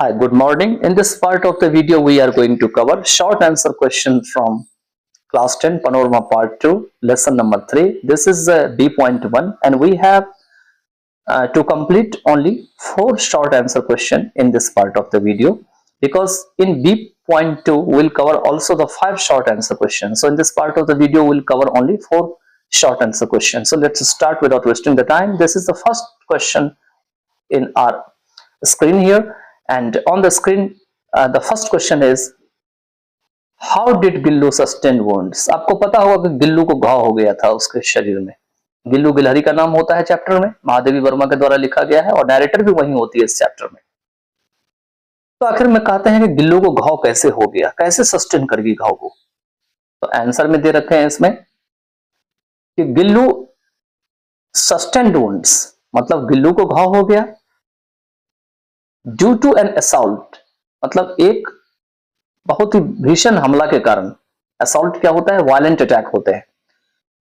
Hi, good morning. In this part of the video, we are going to cover short answer question from class 10 Panorama part 2, lesson number 3. This is B.1 and we have to complete only 4 short answer question in this part of the video, because in B.2 we'll cover also the 5 short answer questions. So in this part of the video, we'll cover only 4 short answer questions. So let's start without wasting the time. This is the first question in our screen here, and on the screen the first question is, how did Gillu sustain wounds? आपको पता होगा कि गिल्लू को घाव हो गया था उसके शरीर में। गिल्लू गिलहरी का नाम होता है चैप्टर में, महादेवी वर्मा के द्वारा लिखा गया है और डायरेक्टर भी वही होती है इस चैप्टर में। तो आखिर में कहते हैं कि गिल्लू को घाव कैसे हो गया, कैसे सस्टेन कर गई घाव को। तो आंसर में दे रखे हैं इसमें कि गिल्लू सस्टेन्ड वुंड्स, मतलब गिल्लू को घाव हो गया ड्यू टू एन असॉल्ट, मतलब एक बहुत ही भीषण हमला के कारण। असॉल्ट क्या होता है? वायलेंट अटैक होते हैं।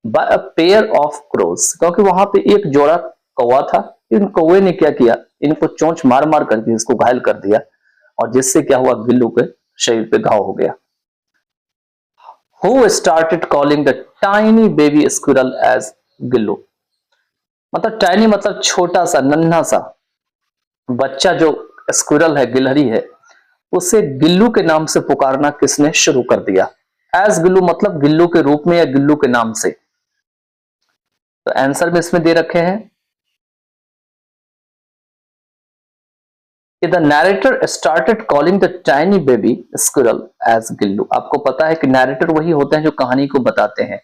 By a pair of crows, क्योंकि वहां पे एक जोड़ा कौवा था। इन कौवे ने क्या किया, इनको चोंच मार मार करके इसको घायल कर दिया, और जिससे क्या हुआ, गिल्लू के शरीर पे घाव हो गया। Who started calling the tiny baby squirrel as Gillu? मतलब टाइनी मतलब छोटा सा, नन्हा सा बच्चा जो स्क्विरल है, गिलहरी है, उसे गिल्लू के नाम से पुकारना किसने शुरू कर दिया? एज गिल्लू मतलब गिल्लू के रूप में या गिल्लू के नाम से। तो आंसर में इसमें दे रखे हैं कि the narrator started calling the tiny baby squirrel as Gillu. आपको पता है कि नैरेटर वही होते हैं जो कहानी को बताते हैं।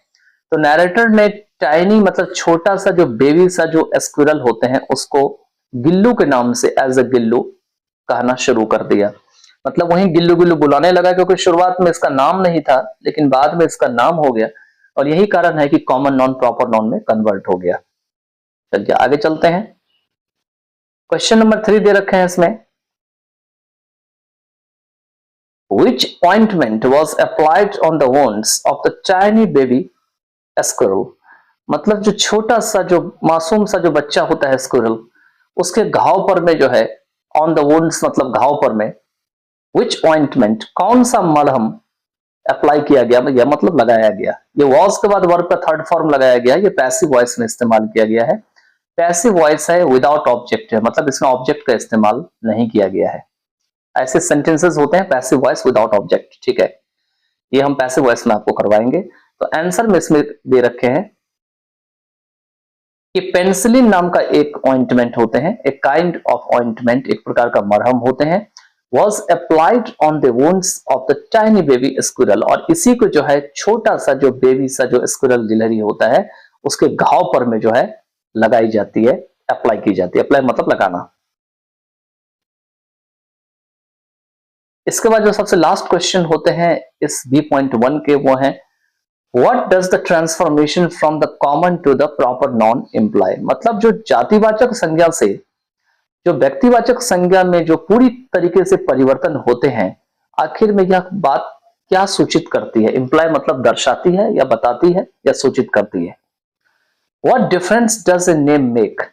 तो नैरेटर ने टाइनी मतलब छोटा सा जो बेबी सा जो स्क्विरल होते हैं उसको गिल्लू के नाम से एज अ गिल्लू कहना शुरू कर दिया। मतलब वहीं गिल्लू गिल्लू बुलाने लगा, क्योंकि शुरुआत में इसका नाम नहीं था लेकिन बाद में इसका नाम हो गया, और यही कारण है कि कॉमन नॉन प्रॉपर नॉन में कन्वर्ट हो गया। चलिए आगे चलते हैं। क्वेश्चन नंबर 3 दे रखे हैं इसमें, Which ointment was applied on the wounds of the tiny baby squirrel? मतलब जो छोटा सा जो मासूम सा जो बच्चा होता है स्क्विरल, उसके घाव पर में जो है, ऑन द वुंड्स मतलब घाव पर में, विच ऑइंटमेंट कौन सा मलहम अप्लाई किया गया, या मतलब लगाया गया। ये वॉज के बाद वर्ब का थर्ड फॉर्म लगाया गया है, ये पैसिव वॉइस में इस्तेमाल किया गया है। पैसिव वॉइस है, विदाउट ऑब्जेक्ट है, मतलब इसमें ऑब्जेक्ट का इस्तेमाल नहीं किया गया है। ऐसे सेंटेंसेस होते हैं पैसिव वॉइस विदाउट ऑब्जेक्ट, ठीक है, ये हम पैसिव वॉइस में आपको करवाएंगे। तो आंसर में इसमें दे रखे हैं कि पेनिसिलिन नाम का एक ऑइंटमेंट होते हैं, एक काइंड ऑफ ऑइंटमेंट, एक प्रकार का मरहम होते हैं, was applied on the wounds of the tiny baby squirrel, और इसी को जो है छोटा सा जो बेबी सा जो स्क्विरल गिलहरी होता है उसके घाव पर में जो है लगाई जाती है, अप्लाई की जाती है। अप्लाई मतलब लगाना। इसके बाद जो सबसे लास्ट क्वेश्चन होते हैं इस B.1 के, वो है What does the transformation from the common to the proper noun imply? मतलब जो जातिवाचक संज्ञा से जो व्यक्तिवाचक संज्ञा में जो पूरी तरीके से परिवर्तन होते हैं, आखिर में यह बात क्या सूचित करती है? इंप्लाई मतलब दर्शाती है या बताती है या सूचित करती है। What difference does a name make?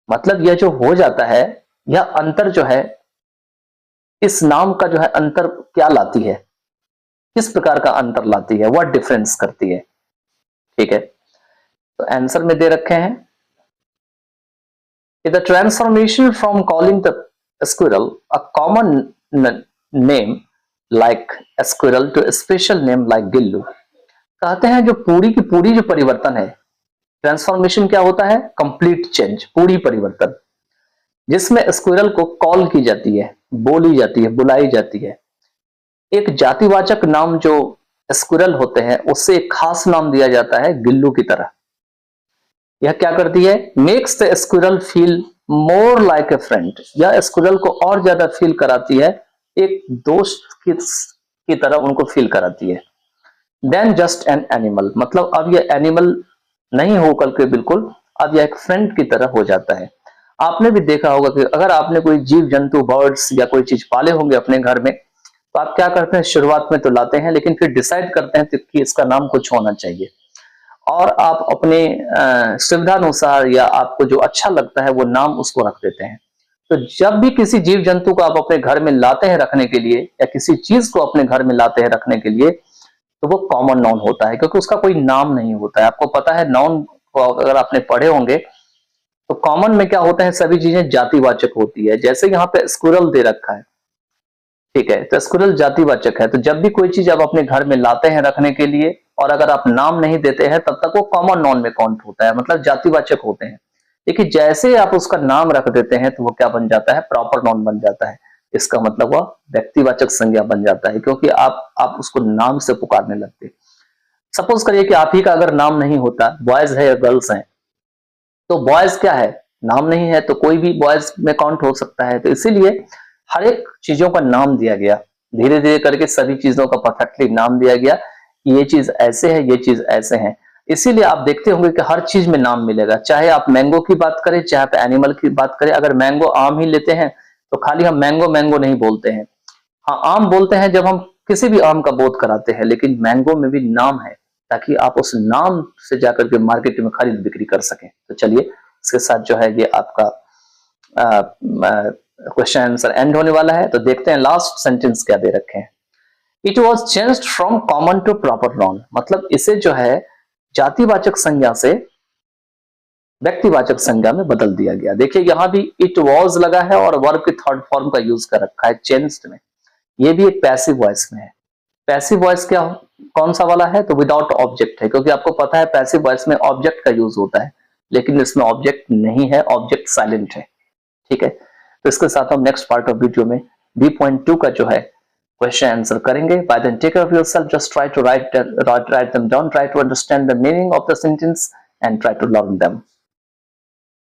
मतलब यह जो हो जाता है, यह अंतर जो है, इस नाम का जो है अंतर क्या लाती है, किस प्रकार का अंतर लाती है, व्हाट डिफरेंस करती है, ठीक है। तो आंसर में दे रखे हैं कि the transformation from calling the squirrel a common name like squirrel to special name like Gillu, कहते हैं जो पूरी की पूरी जो परिवर्तन है, ट्रांसफॉर्मेशन क्या होता है? कंप्लीट चेंज, पूरी परिवर्तन, जिसमें स्क्विरल को कॉल की जाती है, बोली जाती है, बुलाई जाती है। एक जातिवाचक नाम जो स्क्विरल होते हैं उससे एक खास नाम दिया जाता है गिल्लू की तरह। यह क्या करती है? Makes the squirrel feel more like a friend, यह स्क्विरल को और ज्यादा फील कराती है, एक दोस्त की तरह उनको फील कराती है। देन जस्ट एन एनिमल, मतलब अब यह एनिमल नहीं होकर के बिल्कुल अब यह एक फ्रेंड की तरह हो जाता है। आपने भी देखा होगा कि अगर आपने कोई जीव जंतु, बर्ड्स या कोई चीज पाले होंगे अपने घर में, तो आप क्या करते हैं, शुरुआत में तो लाते हैं लेकिन फिर डिसाइड करते हैं कि इसका नाम कुछ होना चाहिए, और आप अपने सुविधानुसार या आपको जो अच्छा लगता है वो नाम उसको रख देते हैं। तो जब भी किसी जीव जंतु को आप अपने घर में लाते हैं रखने के लिए, या किसी चीज को अपने घर में लाते हैं रखने के लिए, तो वो कॉमन नाउन होता है, क्योंकि उसका कोई नाम नहीं होता है। आपको पता है नाउन को अगर आपने पढ़े होंगे तो कॉमन में क्या होता है, सभी चीजें जातिवाचक होती है। जैसे यहाँ पे स्क्विरल दे रखा है, ठीक है, तो स्क्विरल जातिवाचक है। तो जब भी कोई चीज आप अपने घर में लाते हैं रखने के लिए और अगर आप नाम नहीं देते हैं, तब तक वो कॉमन नाउन में काउंट होता है, मतलब जातिवाचक होते हैं। देखिए जैसे आप उसका नाम रख देते हैं तो वो क्या बन जाता है, प्रॉपर नाउन बन जाता है। इसका मतलब वह व्यक्तिवाचक संज्ञा बन जाता है, क्योंकि आप उसको नाम से पुकारने लगते। सपोज करिए कि आप ही का अगर नाम नहीं होता, बॉयज है या गर्ल्स हैं, तो बॉयज क्या है, नाम नहीं है, तो कोई भी बॉयज में काउंट हो सकता है। तो इसीलिए हर एक चीजों का नाम दिया गया, धीरे धीरे करके सभी चीजों का परफेक्टली नाम दिया गया कि ये चीज ऐसे है, ये चीज ऐसे है। इसीलिए आप देखते होंगे कि हर चीज में नाम मिलेगा, चाहे आप मैंगो की बात करें, चाहे आप एनिमल की बात करें। अगर मैंगो आम ही लेते हैं तो खाली हम मैंगो मैंगो नहीं बोलते हैं, हाँ आम बोलते हैं जब हम किसी भी आम का बोध कराते हैं, लेकिन मैंगो में भी नाम है, ताकि आप उस नाम से जाकर के मार्केट में खरीद बिक्री कर सकें। तो चलिए इसके साथ जो है ये आपका क्वेश्चन आंसर एंड होने वाला है। तो देखते हैं लास्ट सेंटेंस क्या दे रखे हैं। It was changed from common to proper noun, मतलब इसे जो है जातिवाचक संज्ञा से व्यक्तिवाचक संज्ञा में बदल दिया गया। देखिए यहाँ भी इट वॉज लगा है और वर्ब की थर्ड फॉर्म का यूज कर रखा है चेंज्ड में। ये भी एक पैसिव वॉइस में है। पैसिव वॉइस क्या कौन सा वाला है, तो विदाउट ऑब्जेक्ट है, क्योंकि आपको पता है पैसिव वॉइस में ऑब्जेक्ट का यूज होता है, लेकिन इसमें ऑब्जेक्ट नहीं है, ऑब्जेक्ट साइलेंट है। ठीक है, तो इसके साथ हम नेक्स्ट पार्ट ऑफ वीडियो में B.2 का जो है क्वेश्चन आंसर करेंगे। Bye then take care of yourself, just try to write them down, try to understand the meaning of the sentence and try to learn them.